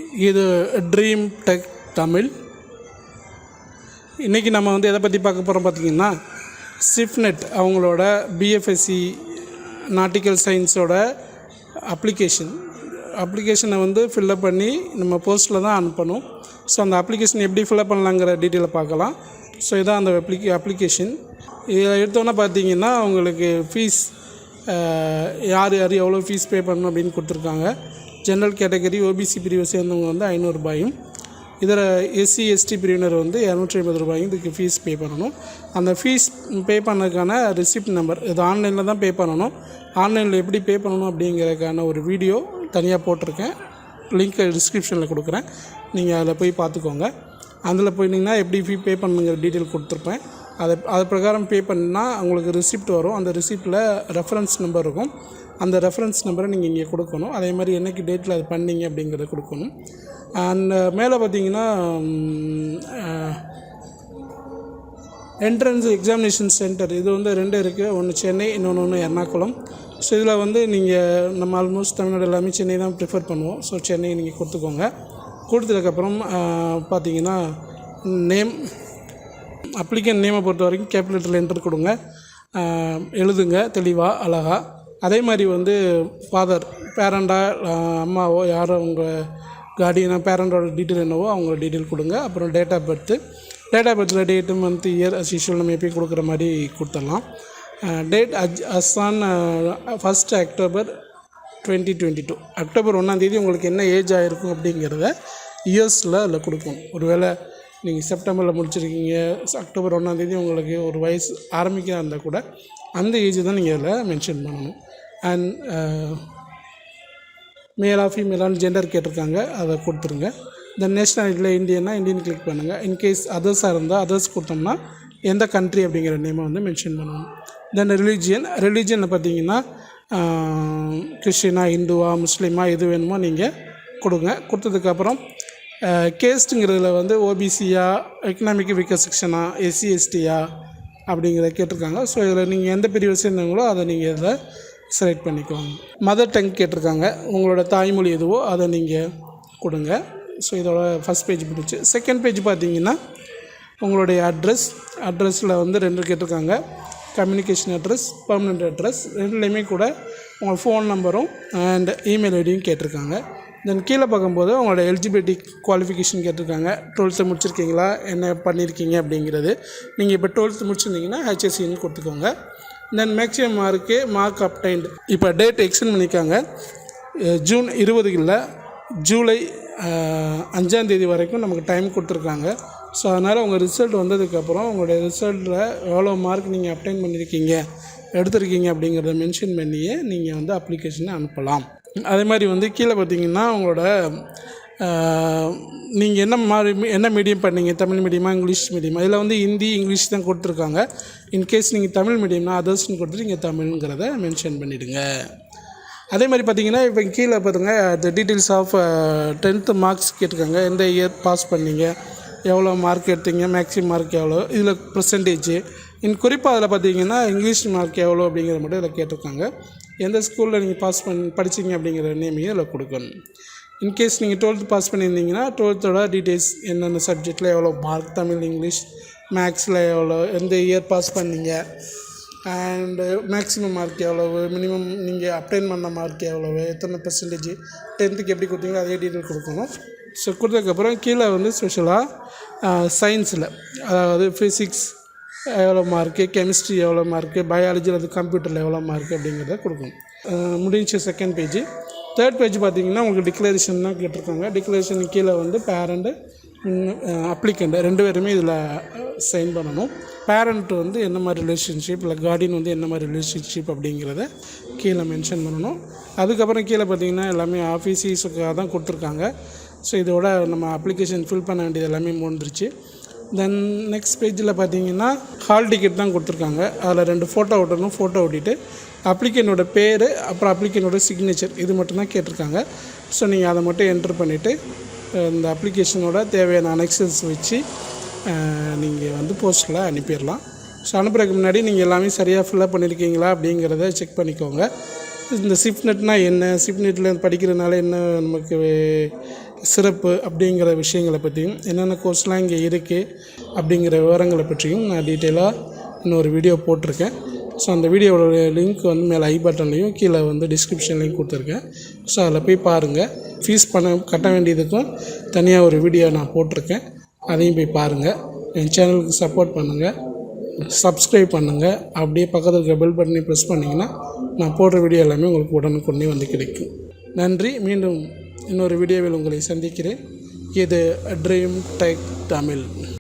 இது dream tech Tamil. இன்றைக்கி நம்ம வந்து எதை பற்றி பார்க்க போகிறோம் பார்த்திங்கன்னா, CIFNET அவங்களோட பிஎஃப்எஸ்சி நாட்டிக்கல் சயின்ஸோட அப்ளிகேஷனை வந்து ஃபில்லப் பண்ணி நம்ம போஸ்ட்டில் தான் அனுப்பணும். ஸோ அந்த அப்ளிகேஷன் எப்படி ஃபில்லப் பண்ணலாங்கிற டீட்டெயிலை பார்க்கலாம். ஸோ இதான் அந்த அப்ளிகேஷன். இதை எடுத்தோன்னே பார்த்தீங்கன்னா உங்களுக்கு ஃபீஸ் யார் எவ்வளோ ஃபீஸ் பே பண்ணணும் அப்படின்னு கொடுத்துருக்காங்க. ஜென்ரல் கேட்டகரி ஓபிசி பிரிவை சேர்ந்தவங்க வந்து 500 ரூபாயும், இதில் எஸ்சி எஸ்டி பிரிவினர் வந்து 250 ரூபாயும் இதுக்கு ஃபீஸ் பே பண்ணணும். அந்த ஃபீஸ் பே பண்ணதுக்கான ரிசிப்ட் நம்பர் இது ஆன்லைனில் தான் பே பண்ணணும். ஆன்லைனில் எப்படி பே பண்ணணும் அப்படிங்கிறதுக்கான ஒரு வீடியோ தனியாக போட்டிருக்கேன், லிங்க் டிஸ்கிரிப்ஷனில் கொடுக்குறேன், நீங்கள் அதில் போய் பார்த்துக்கோங்க. அதில் போயிட்டிங்கன்னா எப்படி ஃபீ பே பண்ணுங்கிற டீட்டெயில் கொடுத்துருப்பேன். அது பிரகாரம் பே பண்ணால் உங்களுக்கு ரிசிப்ட் வரும். அந்த ரிசிப்டில் ரெஃபரன்ஸ் நம்பர் இருக்கும். அந்த ரெஃபரன்ஸ் நம்பரை நீங்கள் இங்கே கொடுக்கணும். அதே மாதிரி என்றைக்கு டேட்டில் அது பண்ணீங்க அப்படிங்கிறத கொடுக்கணும். அண்ட் மேலே பார்த்தீங்கன்னா என்ட்ரன்ஸ் எக்ஸாமினேஷன் சென்டர் இது வந்து 2 இருக்குது. ஒன்று சென்னை, இன்னொன்று எர்ணாகுளம். ஸோ இதில் வந்து நீங்கள் நம்ம ஆல்மோஸ்ட் தமிழ்நாடு எல்லாமே சென்னை தான் ப்ரிஃபர் பண்ணுவோம். ஸோ சென்னை நீங்கள் கொடுத்துக்கோங்க. கொடுத்ததுக்கப்புறம் பார்த்தீங்கன்னா நேம், அப்ளிகன் நேமை பொறுத்த வரைக்கும் கேபிட்டல் லெட்டரில் என்டர் கொடுங்க, எழுதுங்க தெளிவாக அழகாக. அதே மாதிரி வந்து ஃபாதர், பேரண்டாக அம்மாவோ யாரோ உங்கள் கார்டியனோ பேரண்டோட டீட்டெயில் என்னவோ அவங்களோட டீட்டெயில் கொடுங்க. அப்புறம் டேட் ஆஃப் பர்த்தில் date, month, year as usual நம்ம எப்பயும் கொடுக்குற மாதிரி கொடுத்துடலாம். டேட் அஸ்ஸான் 1 அக்டோபர் 2022, அக்டோபர் 1 உங்களுக்கு என்ன ஏஜ் ஆகிருக்கும் அப்படிங்கிறத இயர்ஸில் அதில் கொடுக்கணும். ஒருவேளை நீங்கள் செப்டம்பரில் முடிச்சிருக்கீங்க, அக்டோபர் 1 உங்களுக்கு ஒரு வயசு ஆரம்பிக்க இருந்தால் கூட அந்த ஏஜ் தான் நீங்கள் அதில் மென்ஷன் பண்ணணும். அண்ட் மேலா ஃபீமேலான்னு ஜெண்டர் கேட்டிருக்காங்க, அதை கொடுத்துருங்க. தென் நேஷ்னாலிட்டியில் இந்தியன்னா இந்தியன் கிளிக் பண்ணுங்கள். இன்கேஸ் அதர்ஸாக இருந்தால் அதர்ஸ் கொடுத்தோம்னா எந்த கண்ட்ரி அப்படிங்கிற நேமை வந்து மென்ஷன் பண்ணணும். தென் ரிலீஜியனில் பார்த்தீங்கன்னா கிறிஸ்டினா, இந்துவா, முஸ்லீமா எது வேணுமோ நீங்கள் கொடுங்க. கொடுத்ததுக்கப்புறம் கேஸ்ட்டுங்கிறதுல வந்து ஓபிசியா, எக்கனாமிக் வீக்கர் செக்ஷனா, எஸ்சி எஸ்டியா அப்படிங்கிறத கேட்டிருக்காங்க. ஸோ இதில் நீங்கள் எந்த பிரிவை சேர்ந்தவங்களோ அதை நீங்கள் இதில் செலக்ட் பண்ணிக்கோங்க. மதர் டங் கேட்டிருக்காங்க, உங்களோட தாய்மொழி எதுவோ அதை நீங்கள் கொடுங்க. ஸோ இதோட ஃபஸ்ட் பேஜ் பிடிச்சி. செகண்ட் பேஜ் பார்த்தீங்கன்னா உங்களுடைய அட்ரஸில் வந்து 2 கேட்டிருக்காங்க. கம்யூனிகேஷன் அட்ரஸ், பர்மனெண்ட் அட்ரஸ், ரெண்டுலேயுமே கூட உங்கள் ஃபோன் நம்பரும் அண்ட் இமெயில் ஐடியும் கேட்டிருக்காங்க. தென் கீழே பார்க்கும்போது உங்களோட எலிஜிபிலிட்டி குவாலிஃபிகேஷன் கேட்டிருக்காங்க. 12th முடிச்சிருக்கீங்களா, என்ன பண்ணியிருக்கீங்க அப்படிங்கிறது. நீங்கள் இப்போ 12th முடிச்சிருந்தீங்கன்னா HSCன்னு கொடுத்துக்கோங்க. தென் மேக்ஸிமம் மார்க் அப்டைன்டு. இப்போ டேட் எக்ஸ்டெண்ட் பண்ணியிருக்காங்க. ஜூன் 20 இல்லை, ஜூலை 5 வரைக்கும் நமக்கு டைம் கொடுத்துருக்காங்க. ஸோ அதனால் உங்கள் ரிசல்ட் வந்ததுக்கப்புறம் உங்களுடைய ரிசல்ட்டில் எவ்வளோ மார்க் நீங்கள் அப்டைன் பண்ணியிருக்கீங்க, எடுத்திருக்கீங்க அப்படிங்கிறத மென்ஷன் பண்ணியே நீங்கள் வந்து அப்ளிகேஷனை அனுப்பலாம். அதே மாதிரி வந்து கீழே பார்த்தீங்கன்னா உங்களோட நீங்கள் என்ன மீடியம் பண்ணீங்க, தமிழ் மீடியமா இங்கிலீஷ் மீடியமா, இதில் வந்து ஹிந்தி இங்கிலீஷ் தான் கொடுத்துருக்காங்க. இன்கேஸ் நீங்கள் தமிழ் மீடியம்னா அதர்ஸ்ன்னு கொடுத்துட்டு நீங்கள் தமிழ்ங்கிறத மென்ஷன் பண்ணிவிடுங்க. அதே மாதிரி பார்த்தீங்கன்னா இப்போ கீழே பார்த்துங்க த டீட்டெயில்ஸ் ஆஃப் 10th மார்க்ஸ் கேட்டிருக்காங்க. எந்த இயர் பாஸ் பண்ணீங்க, எவ்வளோ மார்க் எடுத்தீங்க, மேக்ஸிமம் மார்க் எவ்வளோ, இதில் பர்சன்டேஜ், குறிப்பாக அதில் பார்த்தீங்கன்னா இங்கிலீஷ் மார்க் எவ்வளோ அப்படிங்கிறத மட்டும் இதில் கேட்டிருக்காங்க. எந்த ஸ்கூலில் நீங்கள் படிச்சிங்க அப்படிங்கிற நேமையும் இதில் கொடுக்கணும். இன்கேஸ் நீங்கள் 12th பாஸ் பண்ணியிருந்தீங்கன்னா 12th டீட்டெயில்ஸ், என்னென்ன சப்ஜெக்டில் எவ்வளோ மார்க், தமிழ், இங்கிலீஷ், மேக்ஸில் எவ்வளோ, எந்த இயர் பாஸ் பண்ணீங்க, அண்டு மேக்ஸிமம் மார்க் எவ்வளவு, மினிமம் நீங்கள் அப்டைன் பண்ண மார்க் எவ்வளவு, எத்தனை பர்சன்டேஜ், 10th எப்படி கொடுத்தீங்களோ அதே டீட்டெயில் கொடுக்கணும். ஸோ கொடுத்ததுக்கப்புறம் கீழே வந்து ஸ்பெஷலாக சயின்ஸில், அதாவது ஃபிசிக்ஸ் எவ்வளோ மார்க்கு, கெமிஸ்ட்ரி எவ்வளோ மார்க்கு, பயாலஜியில் அது கம்ப்யூட்டரில் எவ்வளோ மார்க்கு அப்படிங்கிறத கொடுக்கணும். முடிஞ்ச செகண்ட் பேஜ். தேர்ட் பேஜ் பார்த்தீங்கன்னா உங்களுக்கு டிக்ளரேஷன் தான் கேட்டிருக்காங்க. டிக்ளரேஷன் கீழே வந்து பேரண்ட்டு, அப்ளிகண்ட் 2 பேருமே இதில் சைன் பண்ணணும். பேரண்ட் வந்து என்ன மாதிரி ரிலேஷன்ஷிப், இல்லை கார்டியன் வந்து என்ன மாதிரி ரிலேஷன்ஷிப் அப்படிங்கிறத கீழே மென்ஷன் பண்ணணும். அதுக்கப்புறம் கீழே பார்த்திங்கன்னா எல்லாமே ஆஃபீஸுக்காக தான் கொடுத்துருக்காங்க. ஸோ இதோட நம்ம அப்ளிகேஷன் ஃபில் பண்ண வேண்டியது எல்லாமே முடிஞ்சிருச்சு. தென் நெக்ஸ்ட் பேஜில் பார்த்தீங்கன்னா ஹால் டிக்கெட் தான் கொடுத்துருக்காங்க. அதில் 2 ஃபோட்டோ ஒட்டணும். ஃபோட்டோ ஒட்டிட்டு அப்ளிகேனோட பேர், அப்புறம் அப்ளிகேனோட சிக்னேச்சர், இது மட்டும்தான் கேட்டிருக்காங்க. ஸோ நீங்கள் அதை மட்டும் என்ட்ரு பண்ணிவிட்டு இந்த அப்ளிகேஷனோட தேவையான அனெக்சஸ் வச்சு நீங்கள் வந்து போஸ்ட்டில் அனுப்பிடலாம். ஸோ அனுப்புறதுக்கு முன்னாடி நீங்கள் எல்லாமே சரியாக ஃபில்லப் பண்ணியிருக்கீங்களா அப்படிங்கிறத செக் பண்ணிக்கோங்க. இந்த சிஃப்னெட்னா என்ன, சிஃப்னெட்டில் படிக்கிறதுனால என்ன நமக்கு சிறப்பு அப்படிங்கிற விஷயங்களை பற்றியும், என்னென்ன கோர்ஸ்லாம் இங்கே இருக்குது அப்படிங்கிற விவரங்களை பற்றியும் நான் டீட்டெயிலாக இன்னொரு வீடியோ போட்டிருக்கேன். ஸோ அந்த வீடியோவோட லிங்க் வந்து மேலே ஐ பட்டன்லேயும் கீழே வந்து டிஸ்கிரிப்ஷன்லேயும் கொடுத்துருக்கேன். ஸோ அதில் போய் பாருங்கள். ஃபீஸ் கட்ட வேண்டியதுக்கும் தனியாக ஒரு வீடியோ நான் போட்டிருக்கேன், அதையும் போய் பாருங்கள். என் சேனலுக்கு சப்போர்ட் பண்ணுங்கள், சப்ஸ்கிரைப் பண்ணுங்கள். அப்படியே பக்கத்தில் இருக்க பெல் பட்டனை ப்ரெஸ் பண்ணிங்கன்னா நான் போடுற வீடியோ எல்லாமே உங்களுக்கு உடனுக்குடனே வந்து கிடைக்கும். நன்றி. மீண்டும் இன்னொரு வீடியோவில் உங்களை சந்திக்கிறேன். இது ட்ரீம் டெக் தமிழ்.